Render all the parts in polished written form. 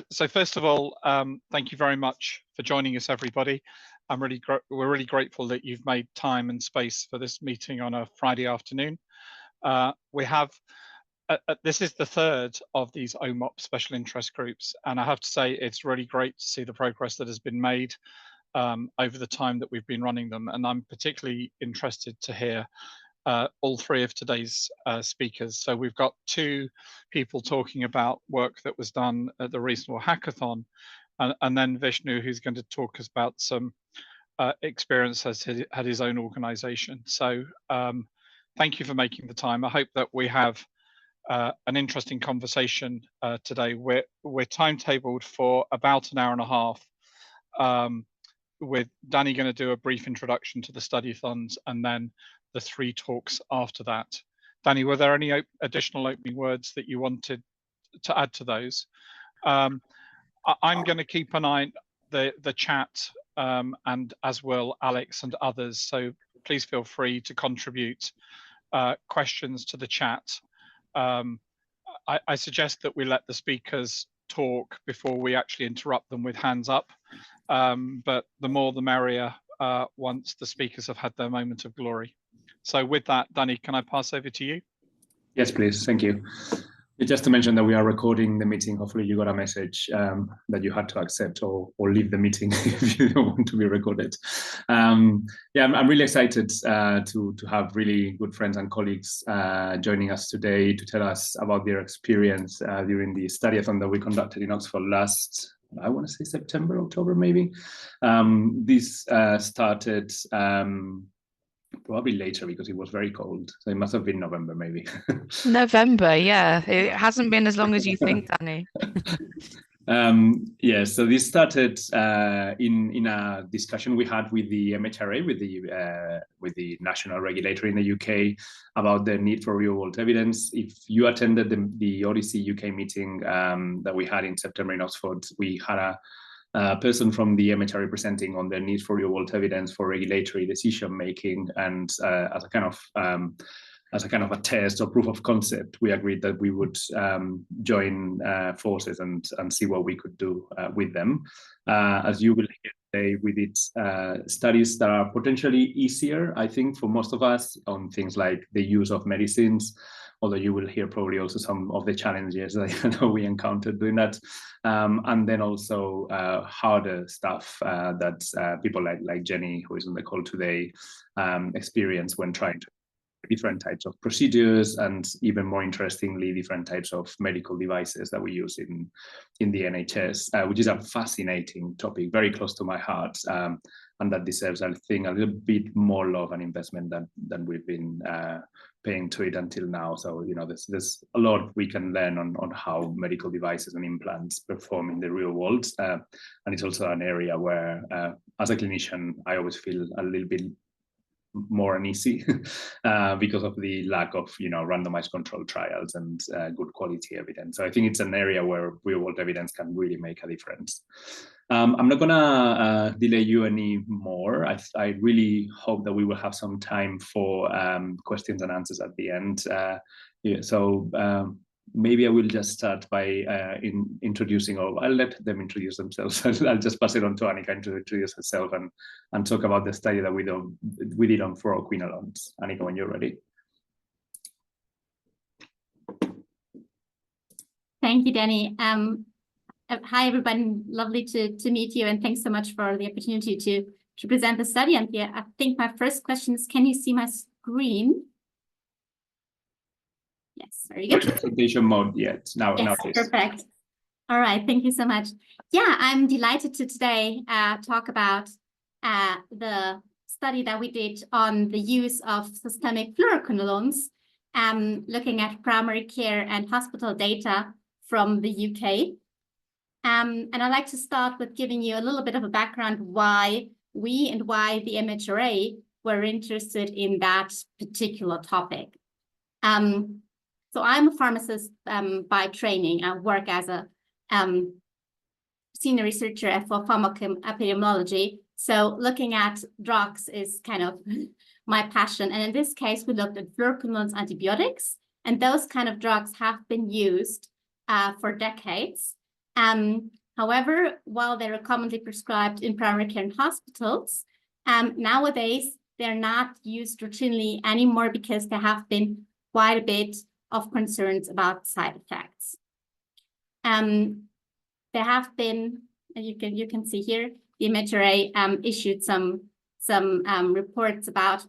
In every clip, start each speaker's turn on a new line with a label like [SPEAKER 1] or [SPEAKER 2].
[SPEAKER 1] So first of all, thank you very much for joining us, everybody. We're really grateful that you've made time and space for this meeting on a Friday afternoon. This is the third of these OMOP special interest groups, and I have to say it's really great to see the progress that has been made over the time that we've been running them. And I'm particularly interested to hear all three of today's speakers. So we've got two people talking about work that was done at the regional hackathon, and then Vishnu, who's going to talk us about some experience as he had his own organization. So thank you for making the time. I hope that we have an interesting conversation today. We're timetabled for about an hour and a half, with Danny going to do a brief introduction to the study-a-thons and then the three talks after that. Danny, were there any additional opening words that you wanted to add to those? I'm going to keep an eye on the chat, and as will Alex and others. So please feel free to contribute questions to the chat. I suggest that we let the speakers talk before we actually interrupt them with hands up. But the more the merrier once the speakers have had their moment of glory. So with that, Danny, can I pass over to you?
[SPEAKER 2] Yes, please. Thank you. Just to mention that we are recording the meeting. Hopefully you got a message that you had to accept or leave the meeting if you don't want to be recorded. Yeah, I'm really excited to have really good friends and colleagues joining us today to tell us about their experience during the study-a-thon that we conducted in Oxford last, I want to say September, October, maybe. This started probably later because it was very cold. So it must have been November, maybe.
[SPEAKER 3] November, yeah. It hasn't been as long as you think, Danny.
[SPEAKER 2] Yeah, so this started in a discussion we had with the MHRA, with the national regulator in the UK, about the need for real-world evidence. If you attended the OHDSI UK meeting that we had in September in Oxford, we had a person from the MHRA presenting on the need for real-world evidence for regulatory decision-making, and as a kind of a test or proof of concept, we agreed that we would join forces and see what we could do with them. As you will hear today, we did studies that are potentially easier, I think, for most of us on things like the use of medicines, although you will hear probably also some of the challenges that I know we encountered doing that. And then also harder stuff that people like Jenny, who is on the call today, experience when trying to different types of procedures, and even more interestingly, different types of medical devices that we use in the NHS, which is a fascinating topic, very close to my heart, and that deserves, I think, a little bit more love and investment than we've been paying to it until now. So, you know, there's a lot we can learn on how medical devices and implants perform in the real world. And it's also an area where, as a clinician, I always feel a little bit more uneasy because of the lack of, you know, randomized controlled trials and good quality evidence. So I think it's an area where real world evidence can really make a difference. I'm not gonna delay you any more. I really hope that we will have some time for questions and answers at the end. Yeah, so maybe I will just start by introducing, or I'll let them introduce themselves. I'll just pass it on to Annika to introduce herself and talk about the study that we did on fluoroquinolones. Annika, when you're ready.
[SPEAKER 4] Thank you, Danny. Hi, everybody. Lovely to meet you, and thanks so much for the opportunity to present the study. And yeah, I think my first question is, can you see my screen? Yes, very good.
[SPEAKER 2] Presentation mode, yes. Now it is.
[SPEAKER 4] Perfect. All right, thank you so much. Yeah, I'm delighted to today talk about the study that we did on the use of systemic fluoroquinolones, looking at primary care and hospital data from the UK. And I'd like to start with giving you a little bit of a background why the MHRA were interested in that particular topic. So I'm a pharmacist by training. I work as a senior researcher for pharmacoepidemiology. So looking at drugs is kind of my passion. And in this case, we looked at fluoroquinolones antibiotics, and those kind of drugs have been used for decades. However, while they are commonly prescribed in primary care and hospitals, nowadays they're not used routinely anymore because there have been quite a bit of concerns about side effects. There have been, you can see here, the MHRA issued some reports about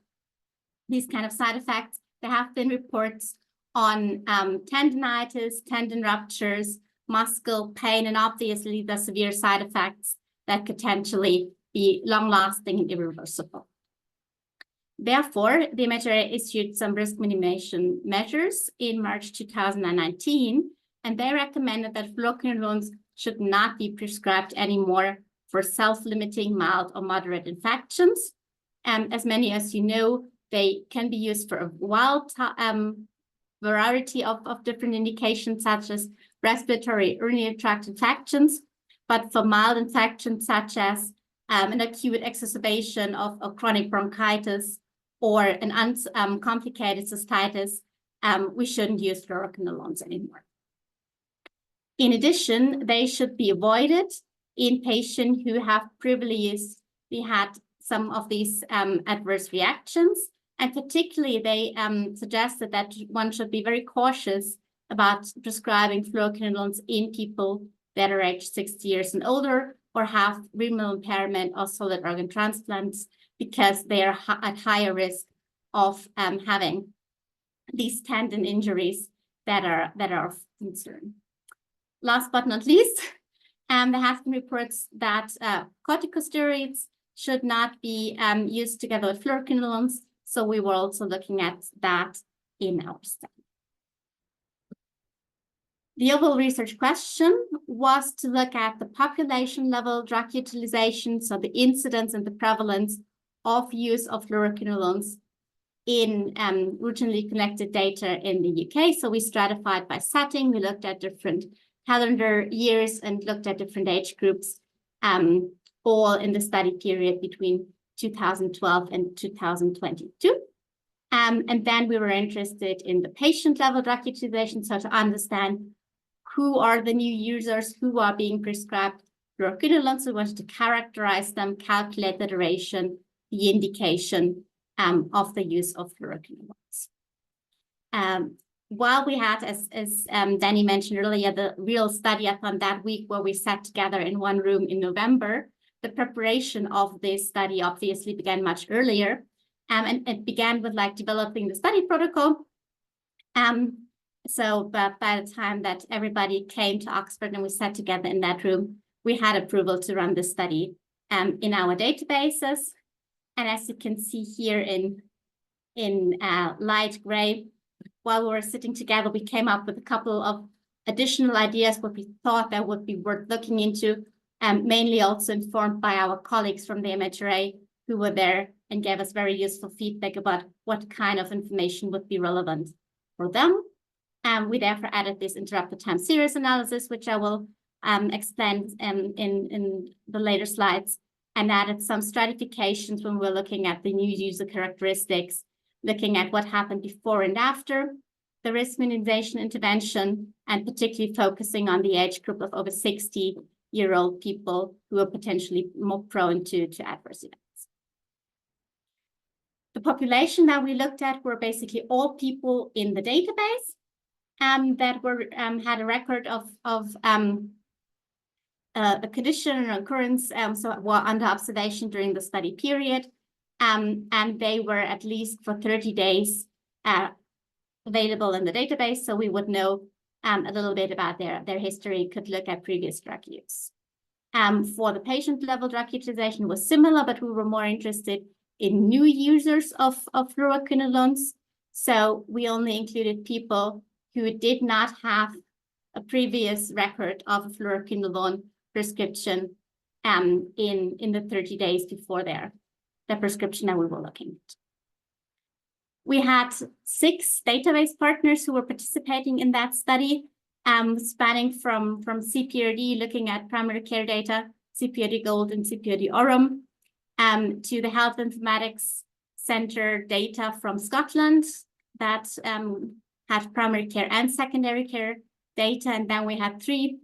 [SPEAKER 4] these kind of side effects. There have been reports on tendinitis, tendon ruptures, muscle pain, and obviously the severe side effects that could potentially be long-lasting and irreversible. Therefore, the MHRA issued some risk minimization measures in March 2019, and they recommended that fluoroquinolones should not be prescribed anymore for self-limiting mild or moderate infections. As many as you know, they can be used for a wide variety of different indications, such as respiratory urinary tract infections, but for mild infections such as an acute exacerbation of chronic bronchitis or an uncomplicated cystitis, we shouldn't use fluoroquinolones anymore. In addition, they should be avoided in patients who have previously had some of these adverse reactions. And particularly, they suggested that one should be very cautious about prescribing fluoroquinolones in people that are aged 60 years and older or have renal impairment or solid organ transplants, because they are at higher risk of having these tendon injuries that are of concern. Last but not least, there have been reports that corticosteroids should not be used together with fluoroquinolones. So we were also looking at that in our study. The overall research question was to look at the population level drug utilization, so the incidence and the prevalence of use of fluoroquinolones in routinely collected data in the UK. So we stratified by setting. We looked at different calendar years and looked at different age groups, all in the study period between 2012 and 2022. And then we were interested in the patient level drug utilization, so to understand who are the new users who are being prescribed fluoroquinolones. We wanted to characterize them, calculate the duration, the indication of the use of fluoroquinolones. While we had, as Danny mentioned earlier, the real study-a-thon that week where we sat together in one room in November, the preparation of this study obviously began much earlier. And it began with developing the study protocol. But by the time that everybody came to Oxford and we sat together in that room, we had approval to run the study in our databases. And as you can see here in light gray, while we were sitting together, we came up with a couple of additional ideas, what we thought that would be worth looking into, mainly also informed by our colleagues from the MHRA who were there and gave us very useful feedback about what kind of information would be relevant for them. We therefore added this interrupted time series analysis, which I will explain in the later slides, and added some stratifications when we're looking at the new user characteristics, looking at what happened before and after the risk minimization intervention, and particularly focusing on the age group of over 60-year-old people who are potentially more prone to adverse events. The population that we looked at were basically all people in the database that were had a record of a condition or occurrence, so were under observation during the study period, and they were at least for 30 days available in the database, so we would know a little bit about their history, could look at previous drug use. For the patient level drug utilization was similar, but we were more interested in new users of fluoroquinolones. So we only included people who did not have a previous record of a fluoroquinolone prescription in the 30 days before the prescription that we were looking at. We had 6 database partners who were participating in that study, spanning from CPRD, looking at primary care data, CPRD Gold and CPRD Aurum, to the Health Informatics Center data from Scotland that had primary care and secondary care data. And then we had 3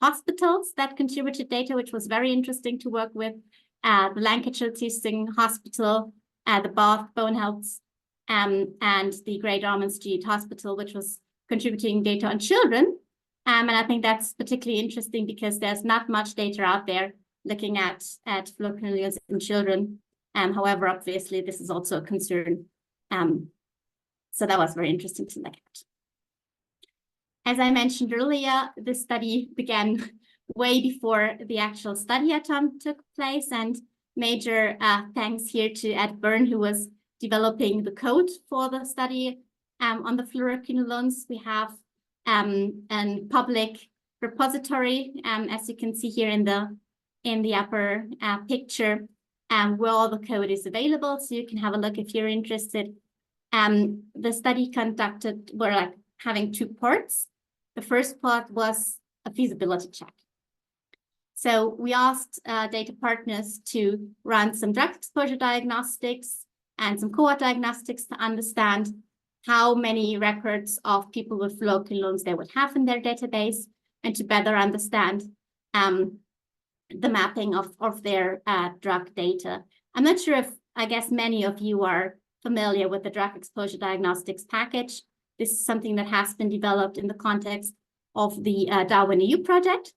[SPEAKER 4] hospitals that contributed data, which was very interesting to work with. The Lancashire Teaching Hospital, the Bath Bone Health, and the Great Ormond Street Hospital, which was contributing data on children. And I think that's particularly interesting because there's not much data out there looking at fluoroquinolones in children. However, obviously, this is also a concern. So that was very interesting to look at. As I mentioned earlier, this study began way before the actual study-a-thon took place, and major thanks here to Ed Byrne, who was developing the code for the study on the fluoroquinolones. We have a public repository, as you can see here in the upper picture, where all the code is available, so you can have a look if you're interested. The study conducted, we're like having two parts. The first part was a feasibility check. So we asked data partners to run some drug exposure diagnostics and some cohort diagnostics to understand how many records of people with fluoroquinolones they would have in their database, and to better understand the mapping of their drug data. I'm not sure if, I guess many of you are familiar with the drug exposure diagnostics package. This is something that has been developed in the context of the Darwin EU project.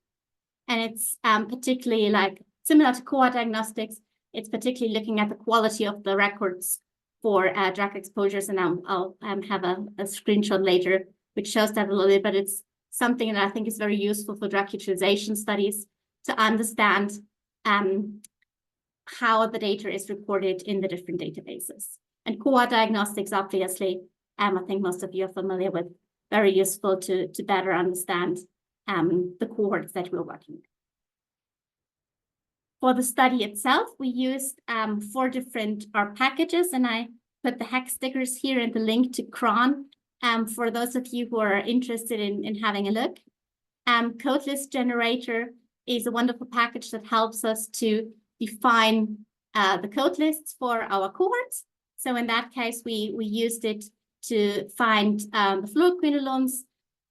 [SPEAKER 4] And it's particularly like similar to cohort diagnostics. It's particularly looking at the quality of the records for drug exposures. And I'll have a screenshot later, which shows that a little bit, but it's something that I think is very useful for drug utilization studies to understand how the data is recorded in the different databases. And cohort diagnostics, obviously, I think most of you are familiar with, very useful to better understand the cohorts that we're working with. For the study itself, we used 4 different R packages, and I put the hex stickers here and the link to cron for those of you who are interested in having a look. Code list generator is a wonderful package that helps us to define the code lists for our cohorts. So in that case, we used it to find the fluoroquinolones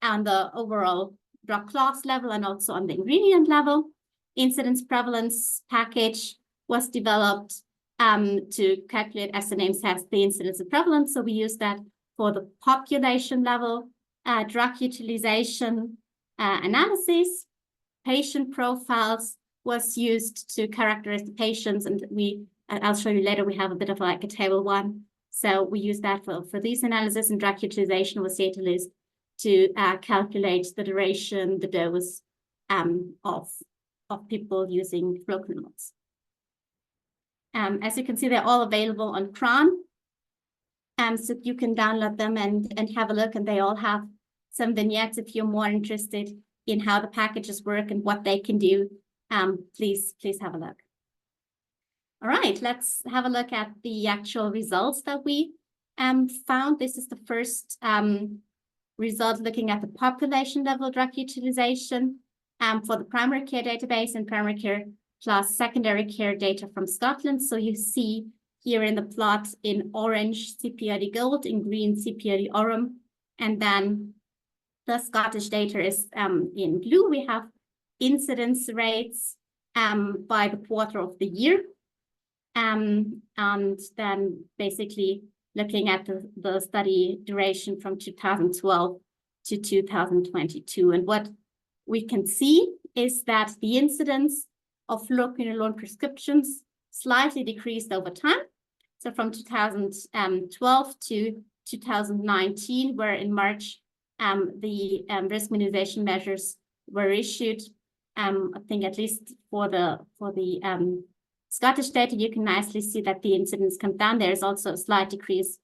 [SPEAKER 4] on the overall drug class level and also on the ingredient level. Incidence prevalence package was developed to calculate, as the name says, the incidence and prevalence. So we use that for the population level, drug utilization analysis. Patient profiles was used to characterize the patients, and I'll show you later, we have a bit of like a table 1. So we use that for these analysis, and drug utilization was data list to calculate the duration, the dose of people using fluoroquinolones. As you can see, they're all available on cron. So you can download them and have a look, and they all have some vignettes if you're more interested in how the packages work and what they can do. Please have a look. All right, let's have a look at the actual results that we found. This is the first result looking at the population level drug utilization for the primary care database and primary care plus secondary care data from Scotland. So you see here in the plot in orange CPRD Gold, in green CPRD Aurum, and then the Scottish data is in blue. We have incidence rates by the quarter of the year. And then basically looking at the study duration from 2012 to 2022. And what we can see is that the incidence of fluoroquinolone prescriptions slightly decreased over time. So from 2012 to 2019, where in March, the risk minimization measures were issued. I think at least for the Scottish data, you can nicely see that the incidence come down. There's also a slight decrease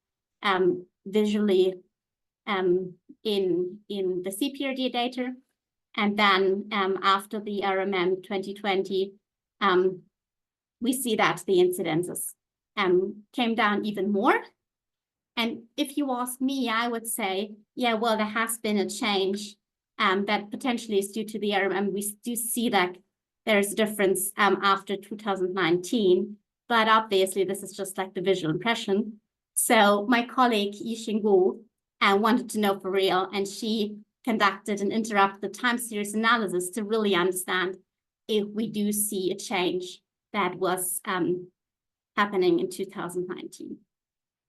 [SPEAKER 4] visually in the CPRD data. And then after the RMM 2020, we see that the incidences came down even more. And if you ask me, I would say, yeah, well, there has been a change that potentially is due to the RMM. We do see that there's a difference after 2019, but obviously this is just like the visual impression. So my colleague Yixing Wu wanted to know for real, and she conducted an interrupted time series analysis to really understand if we do see a change that was happening in 2019.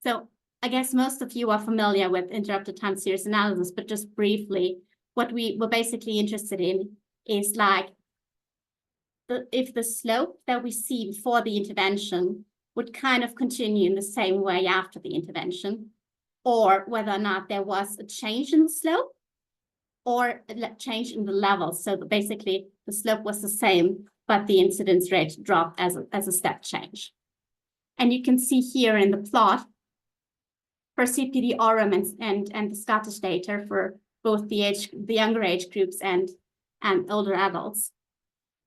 [SPEAKER 4] So I guess most of you are familiar with interrupted time series analysis, but just briefly, what we were basically interested in is like if the slope that we see before the intervention would kind of continue in the same way after the intervention, or whether or not there was a change in the slope or a change in the level. So basically the slope was the same, but the incidence rate dropped as a step change. And you can see here in the plot for CPD-ORM and the Scottish data for both the younger age groups and older adults,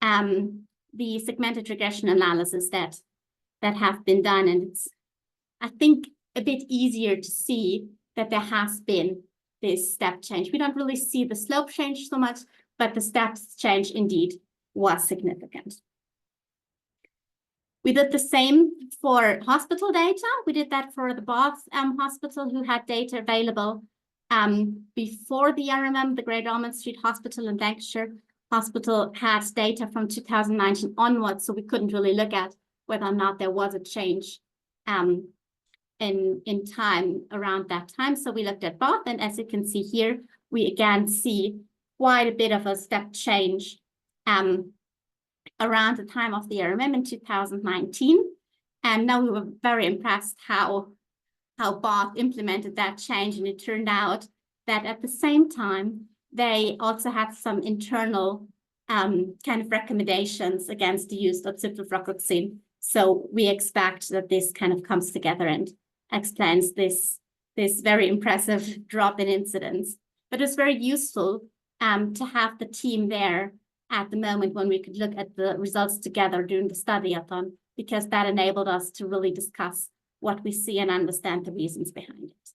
[SPEAKER 4] the segmented regression analysis that have been done. And it's, I think, a bit easier to see that there has been this step change. We don't really see the slope change so much, but the step change indeed was significant. We did the same for hospital data. We did that for the Bath Hospital, who had data available before the RMM, the Great Ormond Street Hospital in Lancashire. Hospital had data from 2019 onwards, so we couldn't really look at whether or not there was a change in time around that time. So we looked at Bath, and as you can see here, we again see quite a bit of a step change around the time of the RMM in 2019. And now we were very impressed how Bath implemented that change. And it turned out that at the same time, they also had some internal kind of recommendations against the use of ciprofloxacin. So we expect that this kind of comes together and explains this very impressive drop in incidence. But it's very useful to have the team there at the moment when we could look at the results together during the study-a-thon, because that enabled us to really discuss what we see and understand the reasons behind it.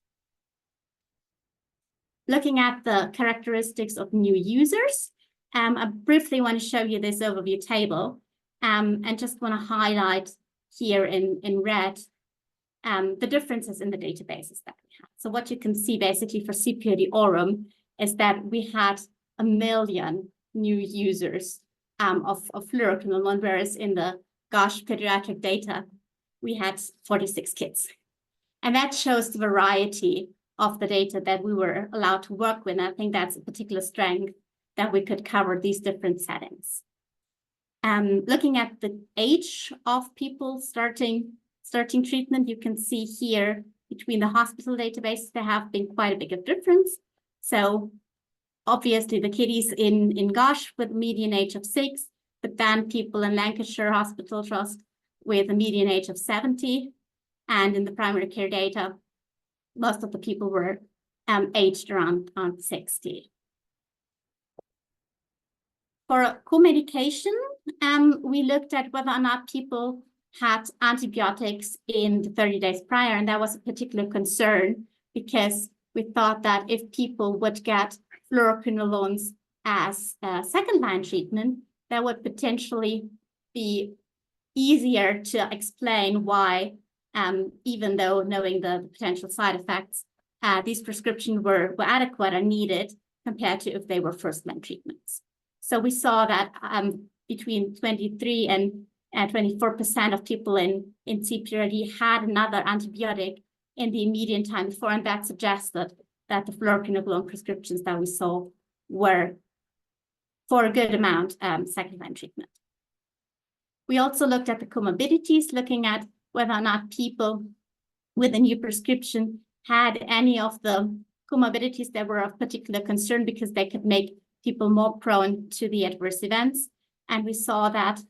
[SPEAKER 4] Looking at the characteristics of new users, I briefly want to show you this overview table and just want to highlight here in red the differences in the databases that we have. So what you can see basically for CPD-ORM is that we had 1 million new users of fluoroquinolone, whereas in the GOSH pediatric data, we had 46 kids. And that shows the variety of the data that we were allowed to work with. And I think that's a particular strength that we could cover these different settings. Looking at the age of people starting treatment, you can see here between the hospital databases, there have been quite a big difference. So obviously the kiddies in GOSH with a median age of 6, but then people in Lancashire Hospital Trust with a median age of 70. And in the primary care data, most of the people were aged around 60. For co-medication, we looked at whether or not people had antibiotics in the 30 days prior, and that was a particular concern because we thought that if people would get fluoroquinolones as a second-line treatment, that would potentially be easier to explain why, even though knowing the potential side effects, these prescriptions were adequate or needed compared to if they were first-line treatments. So we saw that between 23 and 24% of people in CPRD had another antibiotic in the immediate time before, and that suggested that the fluoroquinolone prescriptions that we saw were, for a good amount, second-line treatment. We also looked at the comorbidities, looking at whether or not people with a new prescription had any of the comorbidities that were of particular concern because they could make people more prone to the adverse events. And we saw that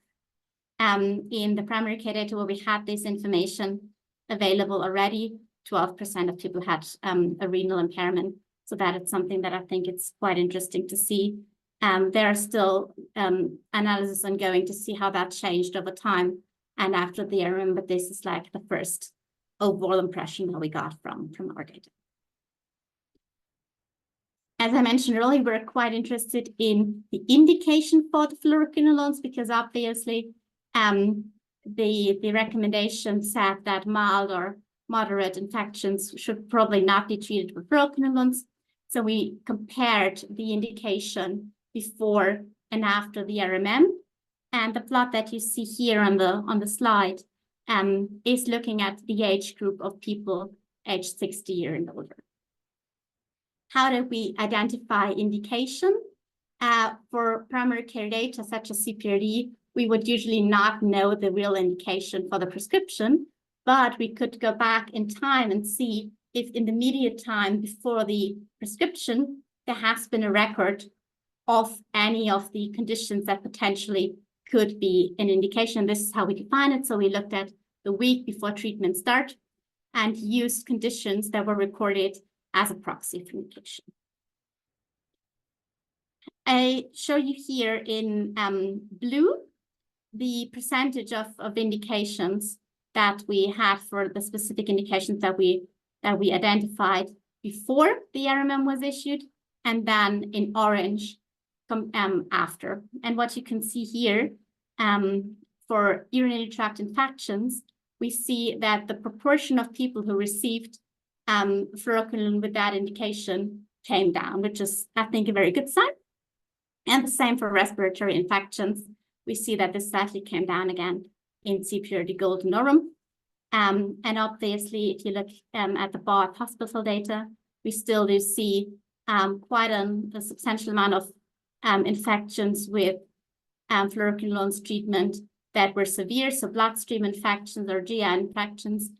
[SPEAKER 4] in the primary care data where we had this information available already, 12% of people had a renal impairment. So that is something that I think it's quite interesting to see. There are still analysis ongoing to see how that changed over time and after the RMM, but this is like the first overall impression that we got from our data. As I mentioned earlier, we're quite interested in the indication for the fluoroquinolones because obviously the recommendation said that mild or moderate infections should probably not be treated with fluoroquinolones. So we compared the indication before and after the RMM. And the plot that you see here on the slide is looking at the age group of people aged 60 years and older. How do we identify indication? For primary care data such as CPRD, we would usually not know the real indication for the prescription, but we could go back in time and see if in the immediate time before the prescription, there has been a record of any of the conditions that potentially could be an indication. This is how we define it. So we looked at the week before treatment start and used conditions that were recorded as a proxy for indication. I show you here in blue the percentage of indications that we had for the specific indications that we identified before the RMM was issued, and then in orange after. And what you can see here for urinary tract infections, we see that the proportion of people who received fluoroquinolone with that indication came down, which is, I think, a very good sign. And the same for respiratory infections. We see that this slightly came down again in CPRD Gold and Orum. And obviously, if you look at the BART hospital data, we still do see quite a substantial amount of infections with fluoroquinolone's treatment that were severe, so bloodstream infections or GI infections.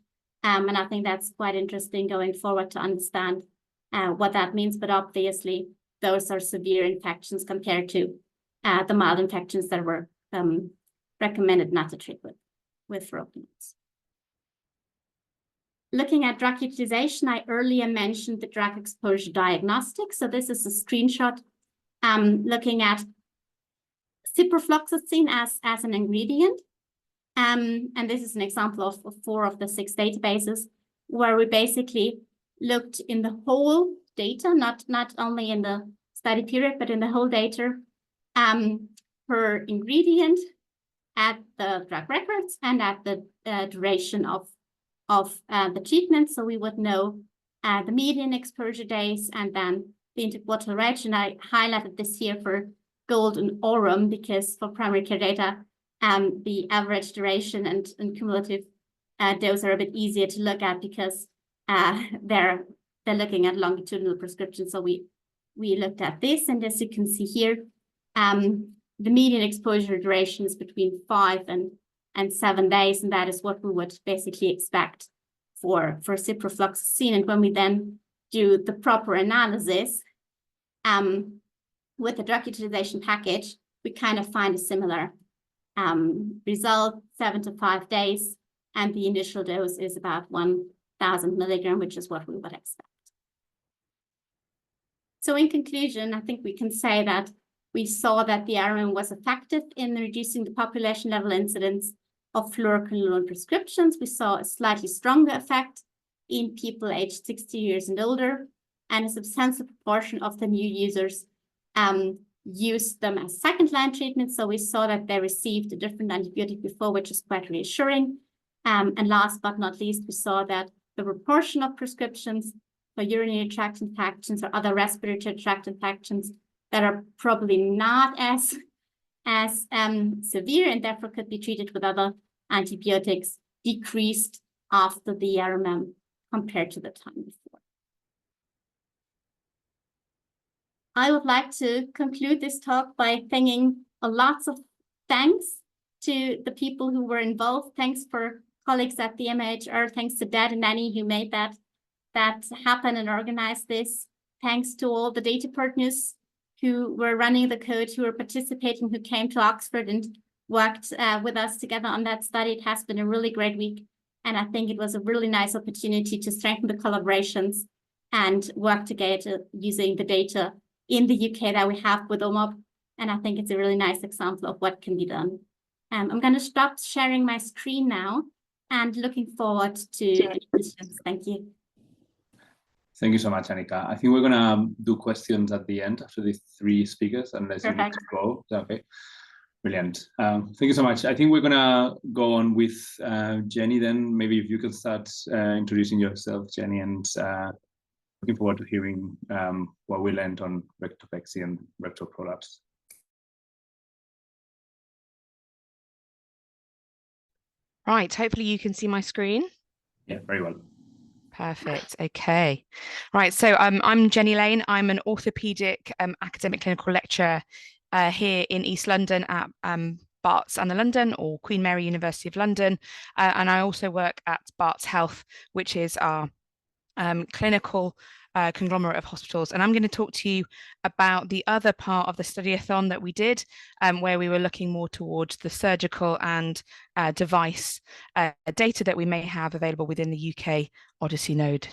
[SPEAKER 4] And I think that's quite interesting going forward to understand what that means. But obviously, those are severe infections compared to the mild infections that were recommended not to treat with fluoroquinolones. Looking at drug utilization, I earlier mentioned the drug exposure diagnostic. So this is a screenshot looking at ciprofloxacin as an ingredient. And this is an example of 4 of the 6 databases where we basically looked in the whole data, not only in the study period, but in the whole data per ingredient at the drug records and at the duration of the treatment. So we would know the median exposure days and then the interquartal rate. And I highlighted this here for Gold and Orum because for primary care data, the average duration and cumulative dose are a bit easier to look at because they're looking at longitudinal prescriptions. So we looked at this, and as you can see here, the median exposure duration is between 5 and 7 days, and that is what we would basically expect for ciprofloxacin. And when we then do the proper analysis with the drug utilization package, we kind of find a similar result, 7 to 5 days, and the initial dose is about 1,000 milligram, which is what we would expect. So in conclusion, I think we can say that we saw that the RMM was effective in reducing the population level incidence of fluoroquinolone prescriptions. We saw a slightly stronger effect in people aged 60 years and older, and a substantial proportion of the new users used them as second-line treatment. So we saw that they received a different antibiotic before, which is quite reassuring. And last but not least, we saw that the proportion of prescriptions for urinary tract infections or other respiratory tract infections that are probably not as severe and therefore could be treated with other antibiotics decreased after the RMM compared to the time before. I would like to conclude this talk by thanking lots of thanks to the people who were involved. Thanks for colleagues at the MHR. Thanks to Dad and Nanny who made that happen and organized this. Thanks to all the data partners who were running the code, who were participating, who came to Oxford and worked with us together on that study. It has been a really great week. And I think it was a really nice opportunity to strengthen the collaborations and work together using the data in the UK that we have with OMOP. And I think it's a really nice example of what can be done. I'm going to stop sharing my screen now and looking forward to questions. Thank you.
[SPEAKER 2] Thank you so much, Annika. I think we're going to do questions at the end after the 3 speakers, unless you need to go. Okay, brilliant. Thank you so much. I think we're going to go on with Jenny then. Maybe if you can start introducing yourself, Jenny, and looking forward to hearing what we learned on rectopexy and rectal prolapse.
[SPEAKER 3] Right, hopefully you can see my screen.
[SPEAKER 2] Yeah, very well.
[SPEAKER 3] Perfect. Okay. Right. So I'm Jenny Lane. I'm an orthopedic academic clinical lecturer here in East London at Barts and London, or Queen Mary University of London. And I also work at Barts Health, which is our clinical conglomerate of hospitals. And I'm going to talk to you about the other part of the study-a-thon that we did, where we were looking more towards the surgical and device data that we may have available within the UK OHDSI Node.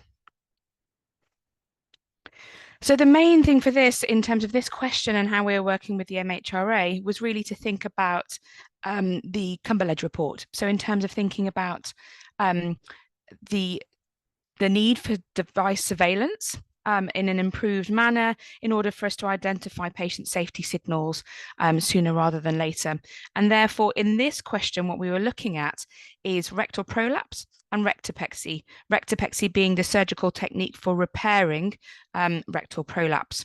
[SPEAKER 3] So the main thing for this, in terms of this question and how we were working with the MHRA, was really to think about the Cumberledge report. So in terms of thinking about the need for device surveillance in an improved manner in order for us to identify patient safety signals sooner rather than later. And therefore, in this question, what we were looking at is rectal prolapse and rectopexy, rectopexy being the surgical technique for repairing rectal prolapse.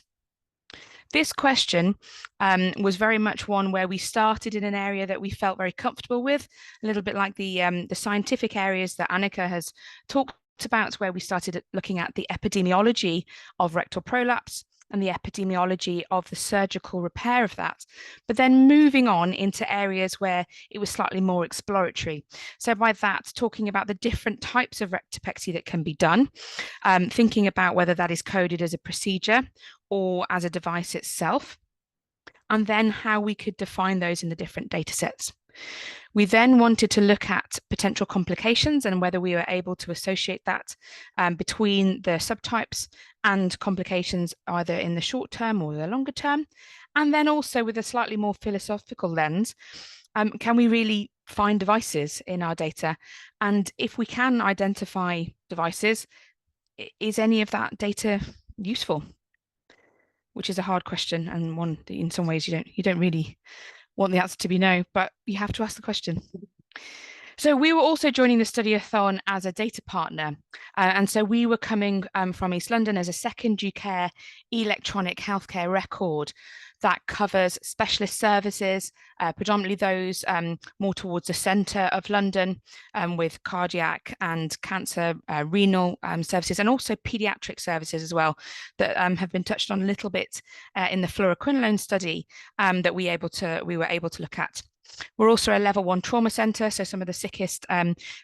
[SPEAKER 3] This question was very much one where we started in an area that we felt very comfortable with, a little bit like the scientific areas that Annika has talked about, where we started looking at the epidemiology of rectal prolapse and the epidemiology of the surgical repair of that, but then moving on into areas where it was slightly more exploratory. So by that, talking about the different types of rectopexy that can be done, thinking about whether that is coded as a procedure or as a device itself, and then how we could define those in the different data sets. We then wanted to look at potential complications and whether we were able to associate that between the subtypes and complications either in the short term or the longer term. And then also with a slightly more philosophical lens, can we really find devices in our data? And if we can identify devices, is any of that data useful? Which is a hard question, and one that in some ways you don't really want the answer to be no, but you have to ask the question. So we were also joining the study-a-thon as a data partner. And so we were coming from East London as a second UK electronic healthcare record that covers specialist services, predominantly those more towards the centre of London, with cardiac and cancer, renal services, and also paediatric services as well, that have been touched on a little bit in the fluoroquinolone study that we were able to look at. We're also a level 1 trauma centre, so some of the sickest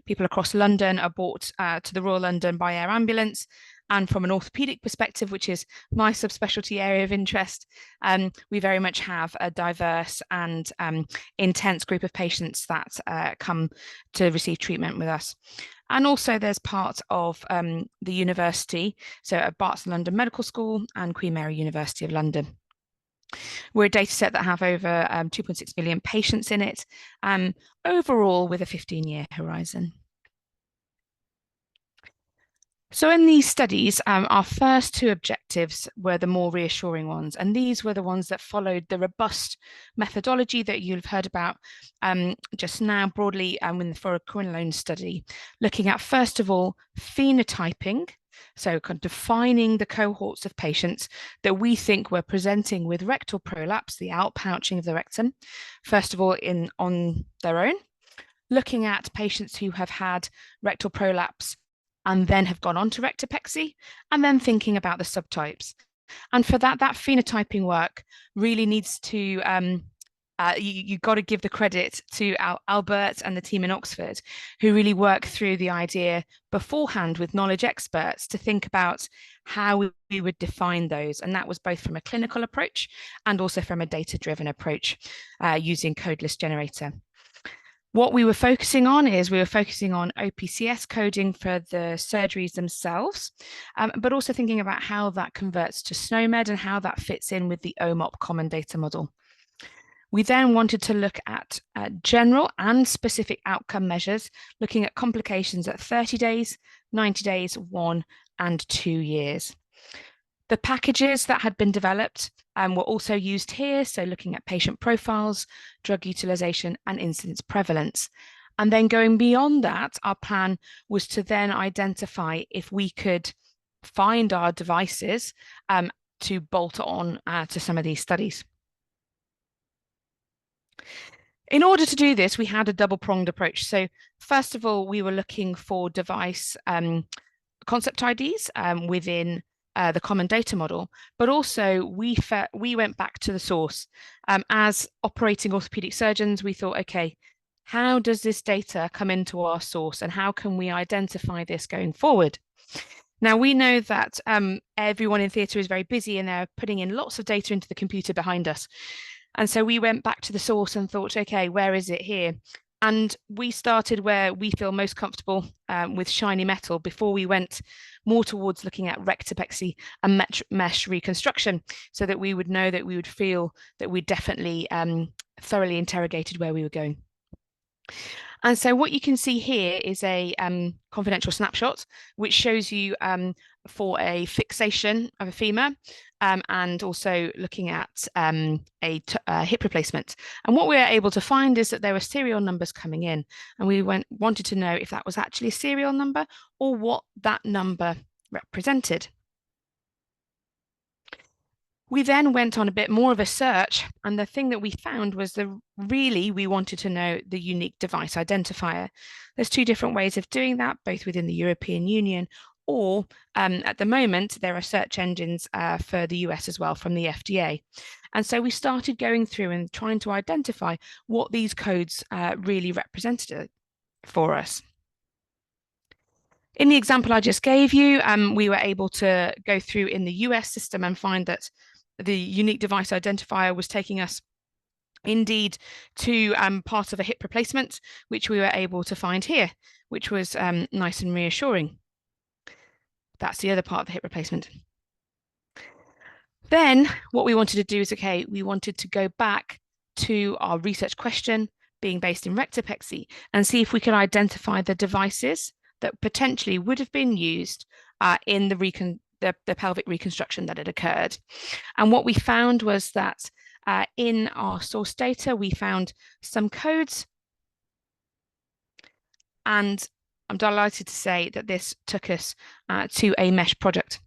[SPEAKER 3] people across London are brought to the Royal London by air ambulance. And from an orthopaedic perspective, which is my subspecialty area of interest, we very much have a diverse and intense group of patients that come to receive treatment with us. And also there's part of the university, so at Barts London Medical School and Queen Mary University of London. We're a data set that have over 2.6 million patients in it, overall with a 15-year horizon. So in these studies, our first two objectives were the more reassuring ones, and these were the ones that followed the robust methodology that you've heard about just now broadly in the fluoroquinolone study, looking at, first of all, phenotyping, so kind of defining the cohorts of patients that we think were presenting with rectal prolapse, the outpouching of the rectum, first of all on their own, looking at patients who have had rectal prolapse and then have gone on to rectopexy, and then thinking about the subtypes. And for that phenotyping work really needs to, you've got to give the credit to Albert and the team in Oxford, who really work through the idea beforehand with knowledge experts to think about how we would define those. And that was both from a clinical approach and also from a data-driven approach using codeless generator. What we were focusing on is OPCS coding for the surgeries themselves, but also thinking about how that converts to SNOMED and how that fits in with the OMOP Common Data Model. We then wanted to look at general and specific outcome measures, looking at complications at 30 days, 90 days, 1 and 2 years. The packages that had been developed were also used here, so looking at patient profiles, drug utilization, and incidence prevalence. And then going beyond that, our plan was to then identify if we could find our devices to bolt on to some of these studies. In order to do this, we had a double-pronged approach. So first of all, we were looking for device concept IDs within the Common Data Model, but also we went back to the source. As operating orthopedic surgeons, we thought, okay, how does this data come into our source and how can we identify this going forward? Now, we know that everyone in theatre is very busy and they're putting in lots of data into the computer behind us. And so we went back to the source and thought, okay, where is it here? And we started where we feel most comfortable with shiny metal before we went more towards looking at rectopexy and mesh reconstruction, so that we would know that we would feel that we definitely thoroughly interrogated where we were going. And so what you can see here is a confidential snapshot, which shows you for a fixation of a femur and also looking at a hip replacement. And what we were able to find is that there were serial numbers coming in, and we wanted to know if that was actually a serial number or what that number represented. We then went on a bit more of a search, and the thing that we found was we wanted to know the unique device identifier. There's two different ways of doing that, both within the European Union or at the moment, there are search engines for the US as well from the FDA. And so we started going through and trying to identify what these codes really represented for us. In the example I just gave you, we were able to go through in the US system and find that the unique device identifier was taking us indeed to part of a hip replacement, which we were able to find here, which was nice and reassuring. That's the other part of the hip replacement. Then what we wanted to do is, okay, we wanted to go back to our research question being based in rectopexy and see if we could identify the devices that potentially would have been used in the pelvic reconstruction that had occurred. And what we found was that in our source data, we found some codes, and I'm delighted to say that this took us to a mesh project.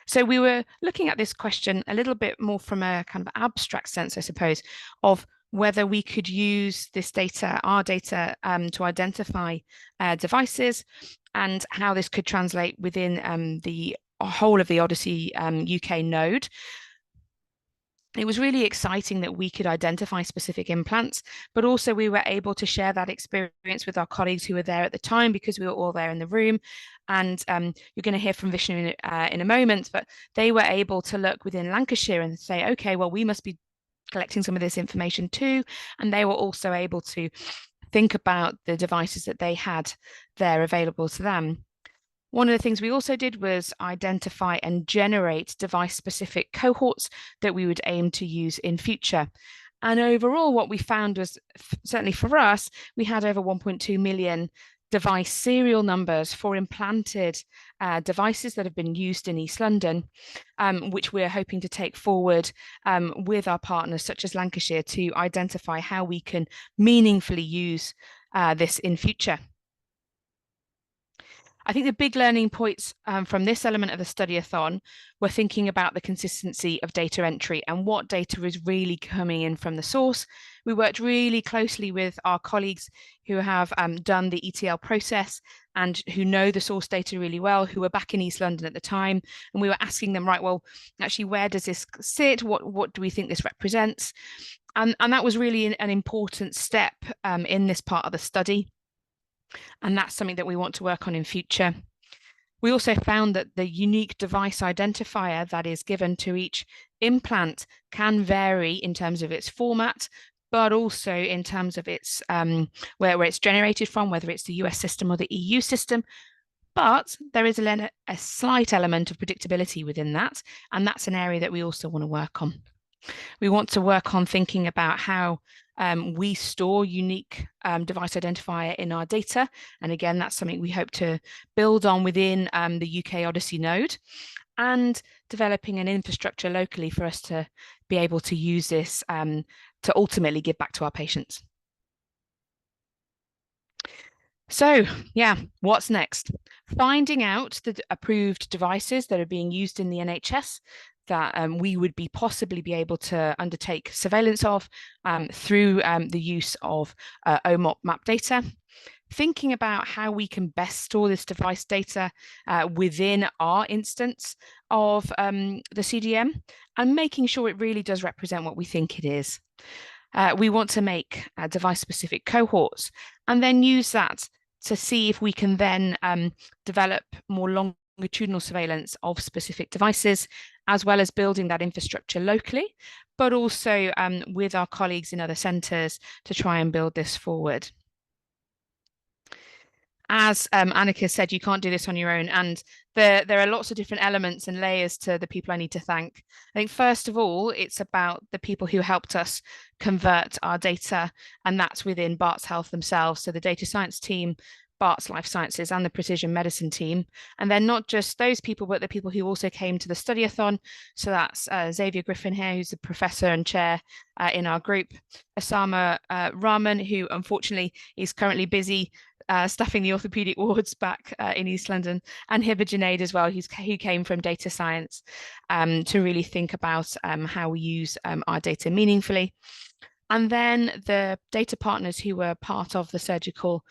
[SPEAKER 3] So we were looking at this question a little bit more from a kind of abstract sense, I suppose, of whether we could use this data, our data, to identify devices and how this could translate within the whole of the OHDSI UK node. It was really exciting that we could identify specific implants, but also we were able to share that experience with our colleagues who were there at the time, because we were all there in the room. And you're going to hear from Vishnu in a moment, but they were able to look within Lancashire and say, okay, well, we must be collecting some of this information too. And they were also able to think about the devices that they had there available to them. One of the things we also did was identify and generate device-specific cohorts that we would aim to use in future. And overall, what we found was, certainly for us, we had over 1.2 million device serial numbers for implanted devices that have been used in East London, which we're hoping to take forward with our partners such as Lancashire to identify how we can meaningfully use this in future. I think the big learning points from this element of the study-a-thon were thinking about the consistency of data entry and what data is really coming in from the source. We worked really closely with our colleagues who have done the ETL process and who know the source data really well, who were back in East London at the time. And we were asking them, right, well, actually, where does this sit? What do we think this represents? And that was really an important step in this part of the study. And that's something that we want to work on in future. We also found that the unique device identifier that is given to each implant can vary in terms of its format, but also in terms of its where it's generated from, whether it's the US system or the EU system. But there is a slight element of predictability within that, and that's an area that we also want to work on. We want to work on thinking about how we store unique device identifier in our data. And again, that's something we hope to build on within the UK OHDSI Node, and developing an infrastructure locally for us to be able to use this to ultimately give back to our patients. So yeah, what's next? Finding out the approved devices that are being used in the NHS that we would possibly be able to undertake surveillance of through the use of OMOP map data. Thinking about how we can best store this device data within our instance of the CDM, and making sure it really does represent what we think it is. We want to make device-specific cohorts and then use that to see if we can then develop more longitudinal surveillance of specific devices, as well as building that infrastructure locally, but also with our colleagues in other centres to try and build this forward. As Annika said, you can't do this on your own, and there are lots of different elements and layers to the people I need to thank. I think first of all, it's about the people who helped us convert our data, and that's within Barts Health themselves. So the data science team, Barts Life Sciences, and the precision medicine team. And they're not just those people, but the people who also came to the study-a-thon. So that's Xavier Griffin here, who's the professor and chair in our group, Osama Rahman, who unfortunately is currently busy staffing the orthopedic wards back in East London, and Hiba Junaid as well, who came from data science to really think about how we use our data meaningfully. And then the data partners who were part of the surgical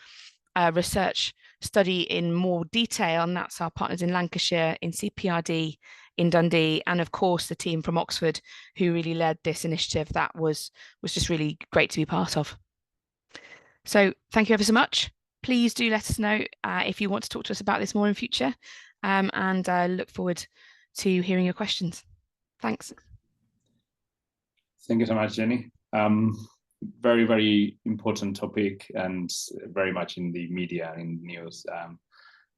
[SPEAKER 3] research study in more detail, and that's our partners in Lancashire, in CPRD, in Dundee, and of course the team from Oxford who really led this initiative that was just really great to be part of. So thank you ever so much. Please do let us know if you want to talk to us about this more in future, and I look forward to hearing your questions. Thanks.
[SPEAKER 2] Thank you so much, Jenny. Very, very important topic, and very much in the media, in news,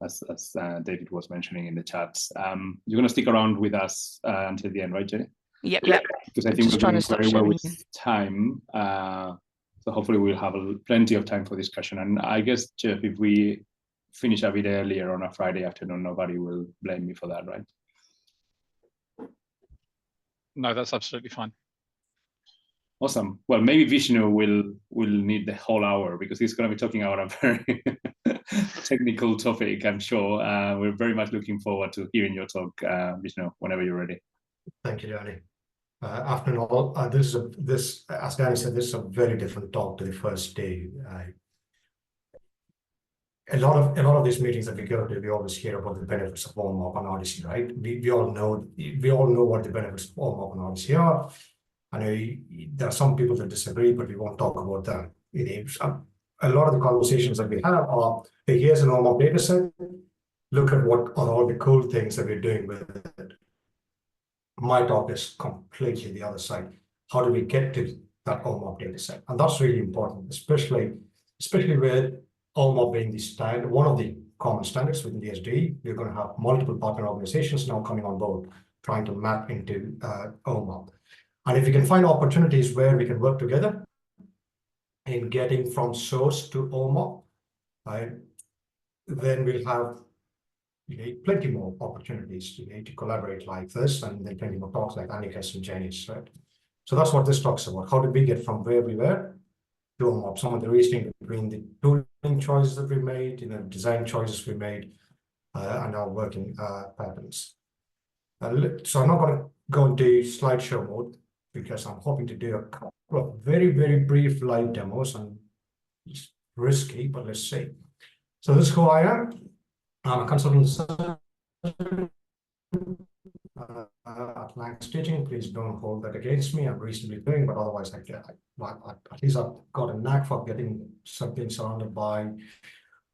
[SPEAKER 2] as David was mentioning in the chats. You're going to stick around with us until the end, right, Jenny?
[SPEAKER 3] Yep.
[SPEAKER 2] Because I think we're doing very well with time. So hopefully we'll have plenty of time for discussion. And I guess, Jeff, if we finish a bit earlier on a Friday afternoon, nobody will blame me for that, right?
[SPEAKER 1] No, that's absolutely fine.
[SPEAKER 2] Awesome. Well, maybe Vishnu will need the whole hour, because he's going to be talking about a very technical topic, I'm sure. We're very much looking forward to hearing your talk, Vishnu, whenever you're ready.
[SPEAKER 5] Thank you, Danny. After all, as Danny said, this is a very different talk to the first day. A lot of these meetings that we go to, we always hear about the benefits of OMOP and OHDSI, right? We all know what the benefits of OMOP and OHDSI are. I know there are some people that disagree, but we won't talk about that. A lot of the conversations that we have are, hey, here's an OMOP data set. Look at what are all the cool things that we're doing with it. My talk is completely the other side. How do we get to that OMOP data set? And that's really important, especially with OMOP being the standard, one of the common standards within the SDE. We're going to have multiple partner organizations now coming on board, trying to map into OMOP. And if we can find opportunities where we can work together in getting from source to OMOP, right, then we'll have plenty more opportunities to collaborate like this, and then plenty more talks like Annika's and Jenny's, right? So that's what this talks about. How did we get from where we were to OMOP? Some of the reasoning between the tooling choices that we made, design choices we made, and our working patterns. So I'm not going to go into slideshow mode, because I'm hoping to do a couple of very, very brief live demos, and it's risky, but let's see. So this is who I am. I'm a consultant at Lang Stitching. Please don't hold that against me. I'm reasonably doing, but otherwise, at least I've got a knack for getting something surrounded by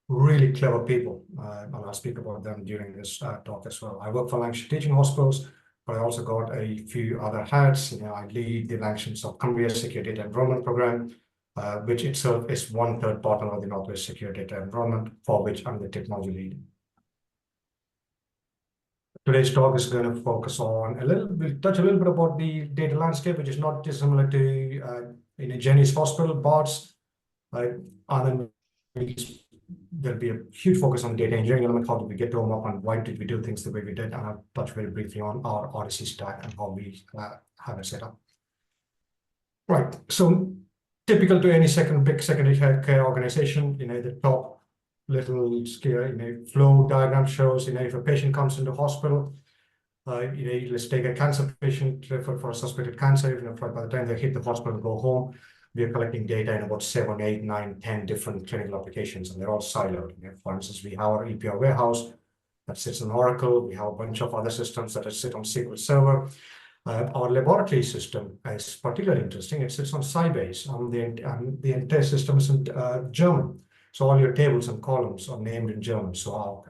[SPEAKER 5] really clever people, and I'll speak about them during this talk as well. I work for Lancashire Teaching Hospitals, but I also got a few other hats. I lead the Lancashire Cumbria Secure Data Enrollment Program, which itself is 1/3 partner of the Northwest Secure Data Enrollment, for which I'm the technology lead. Today's talk is going to focus on we'll touch a little bit about the data landscape, which is not dissimilar to Jenny's hospital, Barts, right? And then there'll be a huge focus on data engineering element. How did we get to OMOP, and why did we do things the way we did? And I'll touch very briefly on our OHDSI stack and how we have it set up. Right. So typical to any big secondary healthcare organization, the top little scale, flow diagram shows, if a patient comes into hospital, let's take a cancer patient referred for a suspected cancer, by the time they hit the hospital and go home, we are collecting data in about 7, 8, 9, 10 different clinical applications, and they're all siloed. For instance, we have our EPR warehouse that sits on Oracle. We have a bunch of other systems that sit on SQL Server. Our laboratory system is particularly interesting. It sits on Sybase, and the entire system is in German. So all your tables and columns are named in German. So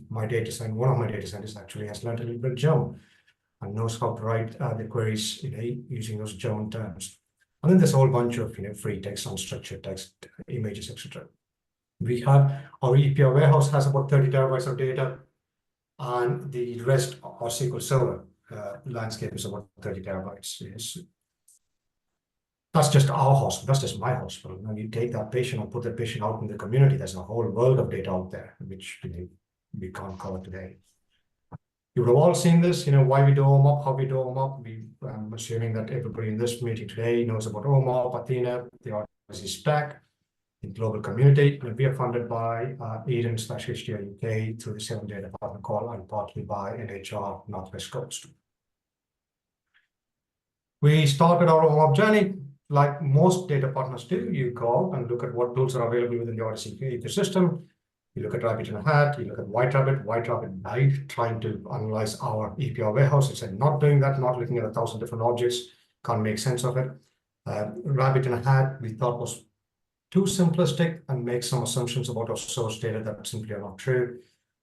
[SPEAKER 5] my data scientist, one of my data scientists actually has learned a little bit German and knows how to write the queries using those German terms. And then there's a whole bunch of free text, unstructured text, images, etc. We have our EPR warehouse has about 30 terabytes of data, and the rest, our SQL Server landscape is about 30 terabytes. Yes. That's just our hospital. That's just my hospital. Now you take that patient and put that patient out in the community. There's a whole world of data out there, which we can't cover today. You would have all seen this, why we do OMOP, how we do OMOP. I'm assuming that everybody in this meeting today knows about OMOP, Athena, the OHDSI stack, the global community. And we are funded by EHDEN/HDRA UK through the 7 data partner call and partly by NHR Northwest Coast. We started our OMOP journey like most data partners do. You go and look at what tools are available within the OHDSI ecosystem. You look at Rabbit in a Hat, you look at White Rabbit. White Rabbit died trying to analyze our EPR warehouse. It said not doing that, not looking at 1,000 different objects, can't make sense of it. Rabbit in a Hat we thought was too simplistic and make some assumptions about our source data that simply are not true.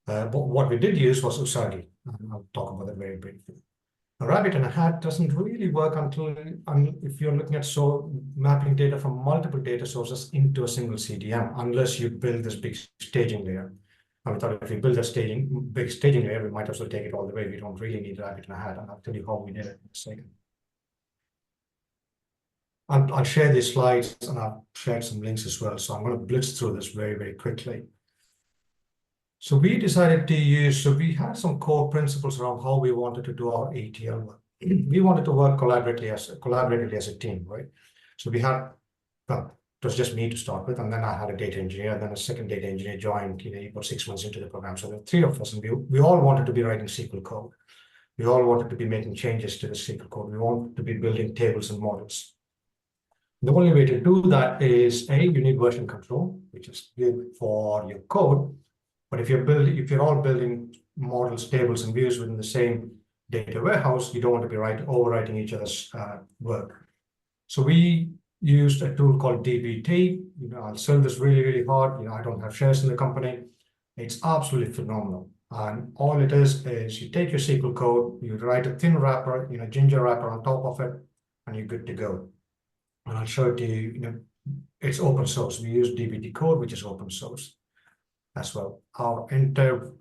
[SPEAKER 5] But what we did use was Usagi, and I'll talk about that very briefly. A Rabbit in a Hat doesn't really work until if you're looking at mapping data from multiple data sources into a single CDM, unless you build this big staging layer. And we thought if we build a big staging layer, we might as well take it all the way. We don't really need a Rabbit in a Hat, and I'll tell you how we did it in a second. I'll share these slides, and I've shared some links as well. So I'm going to blitz through this very, very quickly. So we decided to we had some core principles around how we wanted to do our ETL work. We wanted to work collaboratively as a team, right? So we had, well, it was just me to start with, and then I had a data engineer, and then a second data engineer joined, about 6 months into the program. So there were 3 of us, and we all wanted to be writing SQL code. We all wanted to be making changes to the SQL code. We wanted to be building tables and models. The only way to do that is, you need version control, which is good for your code. But if you're all building models, tables, and views within the same data warehouse, you don't want to be overwriting each other's work. So we used a tool called dbt. I'll sell this really, really hard. I don't have shares in the company. It's absolutely phenomenal. And all it is you take your SQL code, you write a thin wrapper, Ginger wrapper on top of it, and you're good to go. And I'll show it to you. It's open source. We use dbt code, which is open source as well. Our entire,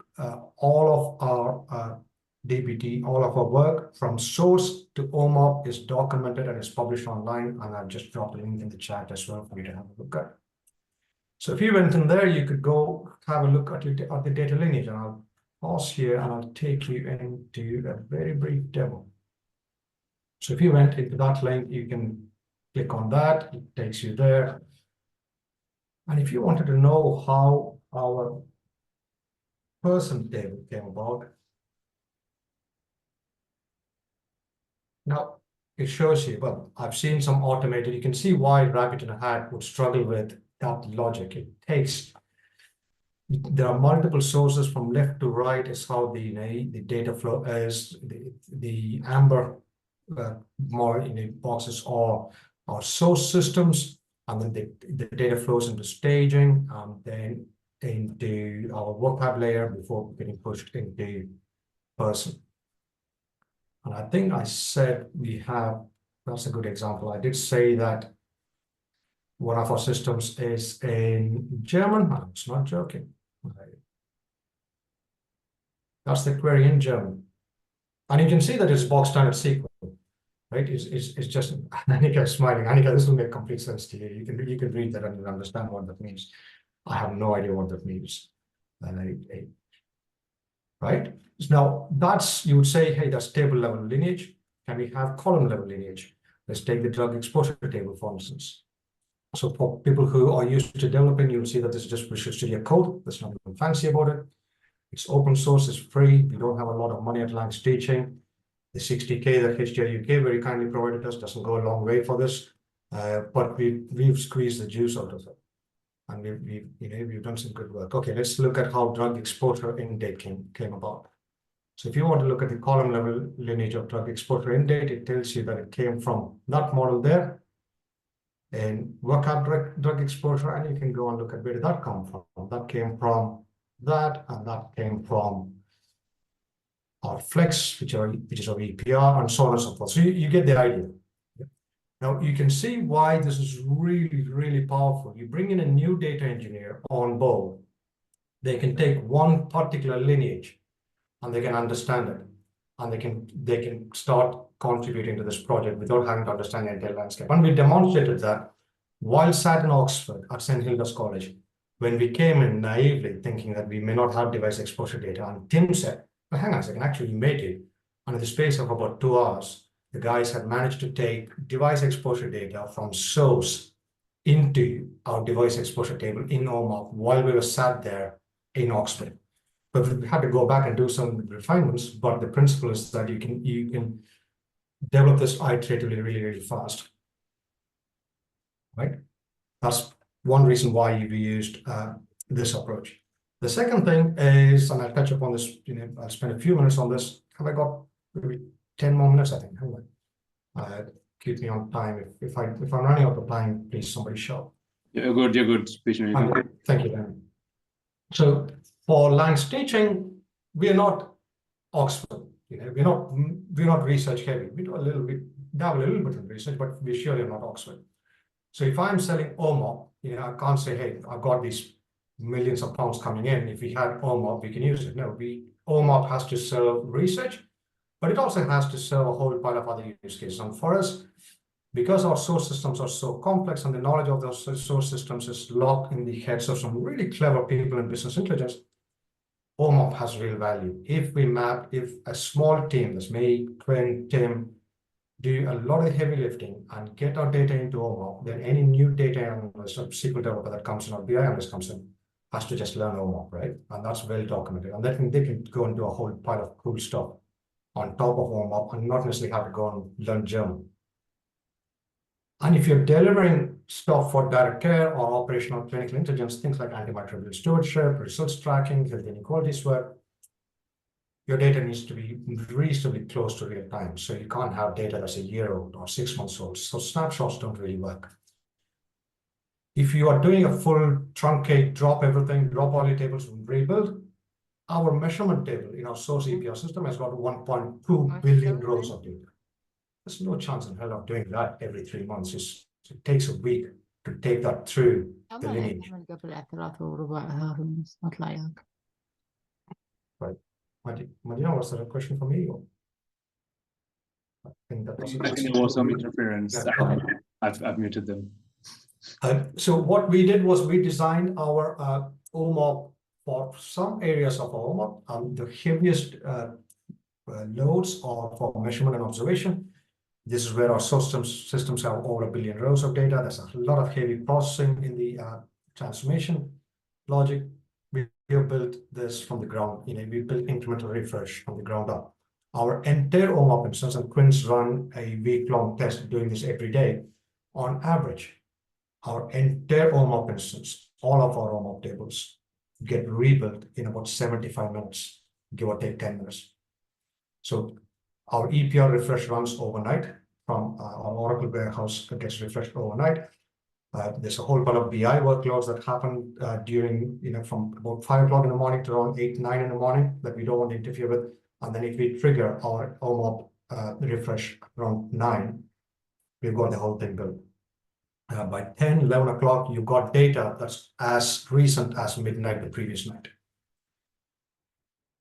[SPEAKER 5] all of our dbt, all of our work from source to OMOP is documented and is published online. And I've just dropped a link in the chat as well for you to have a look at. So if you went in there, you could go have a look at the data lineage. And I'll pause here and I'll take you into a very brief demo. So if you went into that link, you can click on that. It takes you there. And if you wanted to know how our person table came about, now it shows you, well, I've seen some automated, you can see why Rabbit in a Hat would struggle with that logic. There are multiple sources from left to right is how the data flow is. The amber more boxes are source systems, and then the data flows into staging, then into our work layer before getting pushed into person. And I think I said that's a good example. I did say that one of our systems is in German. I was not joking. That's the query in German. And you can see that it's box standard SQL. Right? It's just Annika is smiling. Annika, this will make complete sense to you. You can read that and understand what that means. I have no idea what that means. Right? Now you would say, hey, that's table level lineage. Can we have column level lineage? Let's take the drug exposure table, for instance. So for people who are used to developing, you'll see that this is just Visual Studio Code. There's nothing fancy about it. It's open source, it's free. We don't have a lot of money at Langs Teaching. The 60K that HDRA UK very kindly provided us doesn't go a long way for this, but we've squeezed the juice out of it, and we've done some good work. Okay, let's look at how drug exposure end date came about. So if you want to look at the column level lineage of drug exposure end date, it tells you that it came from that model there, and work out drug exposure, and you can go and look at where did that come from. That came from that, and that came from our flex, which is our EPR, and so on and so forth. So you get the idea. Now you can see why this is really, really powerful. You bring in a new data engineer on board, they can take one particular lineage and they can understand it, and they can start contributing to this project without having to understand the entire landscape. And we demonstrated that while sat in Oxford at St. Hilda's College, when we came in naively thinking that we may not have device exposure data, and Tim said, well, hang on a second, actually we made it. And in the space of about 2 hours, the guys had managed to take device exposure data from source into our device exposure table in OMOP while we were sat there in Oxford. But we had to go back and do some refinements, but the principle is that you can develop this iteratively really, really fast, right? That's one reason why we used this approach. The second thing is, and I'll touch upon this, I'll spend a few minutes on this. Have I got maybe 10 more minutes, I think, haven't I? Keep me on time. If I'm running out of time, please somebody shout.
[SPEAKER 2] You're good.
[SPEAKER 5] Thank you, Danny. So for Langs Teaching, we are not Oxford. We're not research heavy. We do dabble a little bit in research, but we surely are not Oxford. So if I'm selling OMOP, I can't say, hey, I've got these millions of pounds coming in. If we had OMOP, we can use it. No, OMOP has to serve research, but it also has to serve a whole pile of other use cases. And for us, because our source systems are so complex and the knowledge of those source systems is locked in the heads of some really clever people in business intelligence, OMOP has real value. If a small team, that's me, Quinn, Tim, do a lot of heavy lifting and get our data into OMOP, then any new data analyst or SQL developer that comes in or BI analyst comes in has to just learn OMOP, right? And that's well documented. And then they can go and do a whole pile of cool stuff on top of OMOP and not necessarily have to go and learn German. And if you're delivering stuff for direct care or operational clinical intelligence, things like antimicrobial stewardship, results tracking, health inequalities work, your data needs to be reasonably close to real time. So you can't have data that's a year old or 6 months old. So snapshots don't really work. If you are doing a full truncate, drop everything, drop all your tables and rebuild, our measurement table in our source EPR system has got 1.2 billion rows of data. There's no chance in hell of doing that every 3 months. It takes a week to take that through the lineage. Right. Madina, was there a question for me? Or? I think that was
[SPEAKER 2] there was some interference.
[SPEAKER 5] Yeah.
[SPEAKER 2] I've muted them.
[SPEAKER 5] So what we did was we designed our OMOP for some areas of our OMOP. The heaviest loads are for measurement and observation. This is where our systems have over 1 billion rows of data. There's a lot of heavy processing in the transformation logic. We have built this from the ground. We built incremental refresh from the ground up. Our entire OMOP instance, and Quinn's run a week-long test doing this every day. On average, our entire OMOP instance, all of our OMOP tables, get rebuilt in about 75 minutes, give or take 10 minutes. So our EPR refresh runs overnight from our Oracle warehouse. It gets refreshed overnight. There's a whole bunch of BI workloads that happen during, from about 5 o'clock in the morning to around 8, 9 in the morning that we don't want to interfere with. And then if we trigger our OMOP refresh around 9, we've got the whole thing built. By 10, 11 o'clock, you've got data that's as recent as midnight the previous night.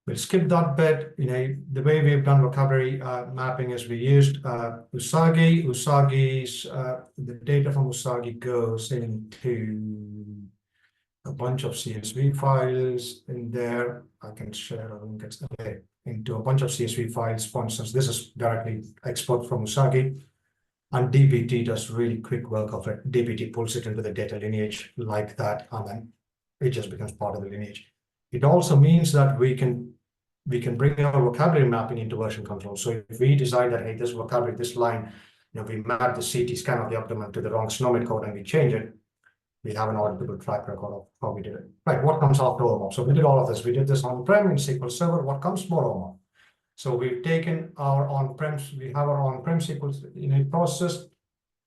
[SPEAKER 5] We'll skip that bit. The way we've done vocabulary mapping is we used Usagi. Usagi's the data from Usagi goes into a bunch of CSV files in there. I can share a link into a bunch of CSV files. For instance, this is directly export from Usagi. And DBT does really quick work of it. DBT pulls it into the data lineage like that, and then it just becomes part of the lineage. It also means that we can bring our vocabulary mapping into version control. So if we decide that, hey, this vocabulary, this line, we map the CT scan of the abdomen to the wrong SNOMED code and we change it, we have an auditable track record of how we did it. Right, what comes after OMOP? So we did all of this. We did this on-prem in SQL Server. What comes more OMOP? So we've taken our on-prem, we have our on-prem SQL process.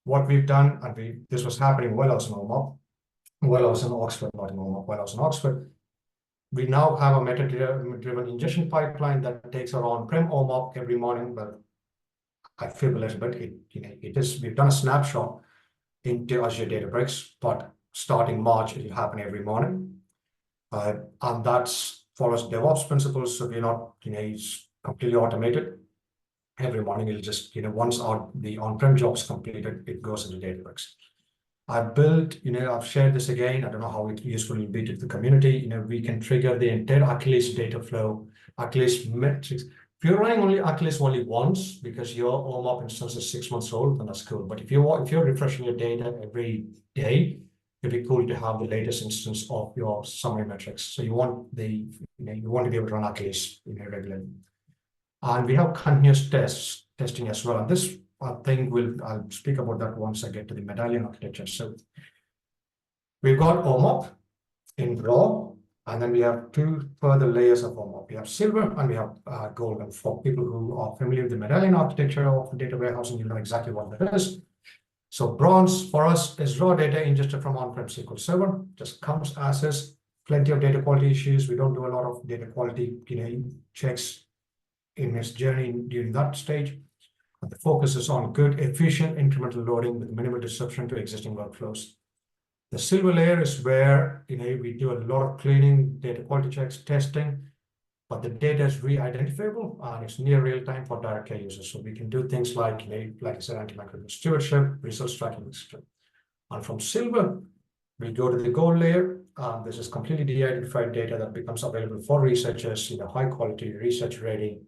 [SPEAKER 5] What we've done, and this was happening while I was in OMOP, while I was in Oxford, not in OMOP, while I was in Oxford. We now have a meta-driven ingestion pipeline that takes our on-prem OMOP every morning, but I fib a little bit. We've done a snapshot into Azure Databricks, but starting March, it will happen every morning. And that follows DevOps principles. So we're not, it's completely automated. Every morning, it'll just, once the on-prem job is completed, it goes into Databricks. I've built, I've shared this again. I don't know how useful it will be to the community. We can trigger the entire Achilles data flow, Achilles metrics. If you're running Achilles only once because your OMOP instance is 6 months old, then that's cool. But if you're refreshing your data every day, it'd be cool to have the latest instance of your summary metrics. So you want you want to be able to run Achilles regularly. And we have continuous testing as well. And this, I think, I'll speak about that once I get to the medallion architecture. So we've got OMOP in raw, and then we have 2 further layers of OMOP. We have silver and we have gold. And for people who are familiar with the medallion architecture of data warehousing, you know exactly what that is. So bronze for us is raw data ingested from on-prem SQL Server, just comes as is. Plenty of data quality issues. We don't do a lot of data quality checks in its journey during that stage. But the focus is on good, efficient incremental loading with minimal disruption to existing workflows. The silver layer is where we do a lot of cleaning, data quality checks, testing, but the data is re-identifiable and it's near real time for direct care users. So we can do things like, like I said, antimicrobial stewardship, results tracking, etc. And from silver, we go to the gold layer. This is completely de-identified data that becomes available for researchers, high quality, research ready,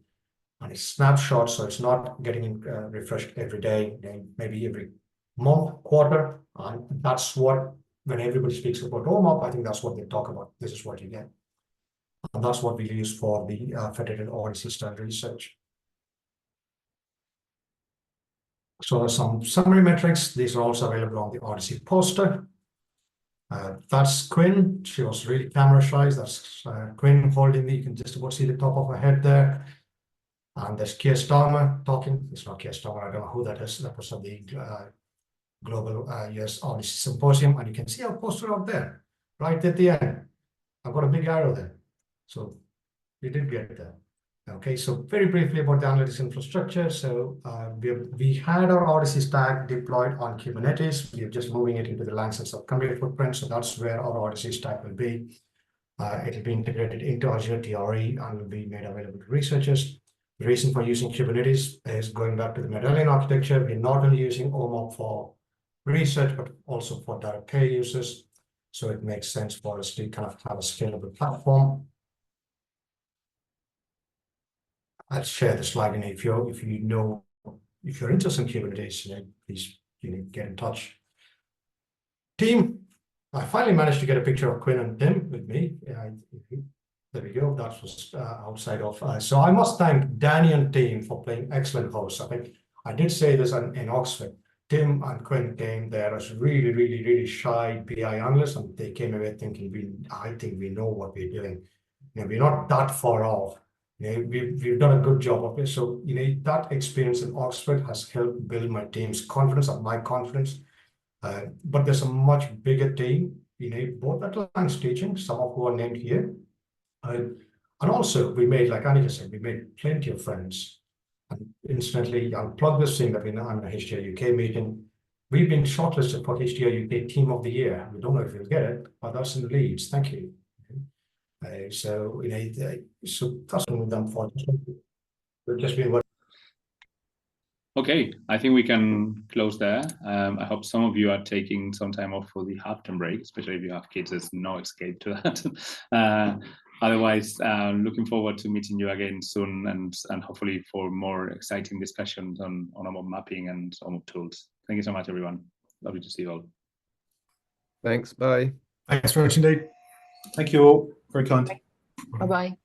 [SPEAKER 5] and it's snapshot, so it's not getting refreshed every day, maybe every month, quarter. And that's what, when everybody speaks about OMOP, I think that's what they talk about. This is what you get. And that's what we use for the federated OHDSI style research. So some summary metrics. These are also available on the OHDSI poster. That's Quinn. She was really camera shy. That's Quinn holding you can just about see the top of her head there. And there's Keir Starmer talking. It's not Keir Starmer, I don't know who that is. That was at the Global US OHDSI Symposium. And you can see our poster out there, right at the end. I've got a big arrow there. So we did get there. Okay, so very briefly about the analytics infrastructure. So we had our OHDSI stack deployed on Kubernetes. We're just moving it into the Langston subcomputer footprint. So that's where our OHDSI stack will be. It'll be integrated into Azure DRE and will be made available to researchers. The reason for using Kubernetes is going back to the medallion architecture. We're not only using OMOP for research, but also for direct care users. So it makes sense for us to kind of have a scalable platform. I'll share the slide. If you're interested in Kubernetes, please get in touch. Team, I finally managed to get a picture of Quinn and Tim with me. There we go. That was outside of. So I must thank Danny and team for playing excellent hosts. I think I did say this in Oxford. Tim and Quinn came there as really, really, really shy BI analysts, and they came away thinking, I think we know what we're doing. We're not that far off. We've done a good job of it. So that experience in Oxford has helped build my team's confidence and my confidence. But there's a much bigger team, both at Langs teaching, some of who are named here. And also we made, like Annika said, we made plenty of friends. And incidentally, I'll plug this thing that I'm in a HDRA UK meeting. We've been shortlisted for HDRA UK Team of the Year. We don't know if we'll get it, but that's in the leads. Thank you. So that's what we've done for. We've just been working.
[SPEAKER 2] Okay, I think we can close there. I hope some of you are taking some time off for the half-term break, especially if you have kids. There's no escape to that. Otherwise, looking forward to meeting you again soon, and hopefully for more exciting discussions on OMOP mapping and OMOP tools. Thank you so much, everyone. Lovely to see you all.
[SPEAKER 6] Thanks. Bye.
[SPEAKER 5] Thanks very much indeed.
[SPEAKER 7] Thank you all. Very kind.
[SPEAKER 8] Bye-bye.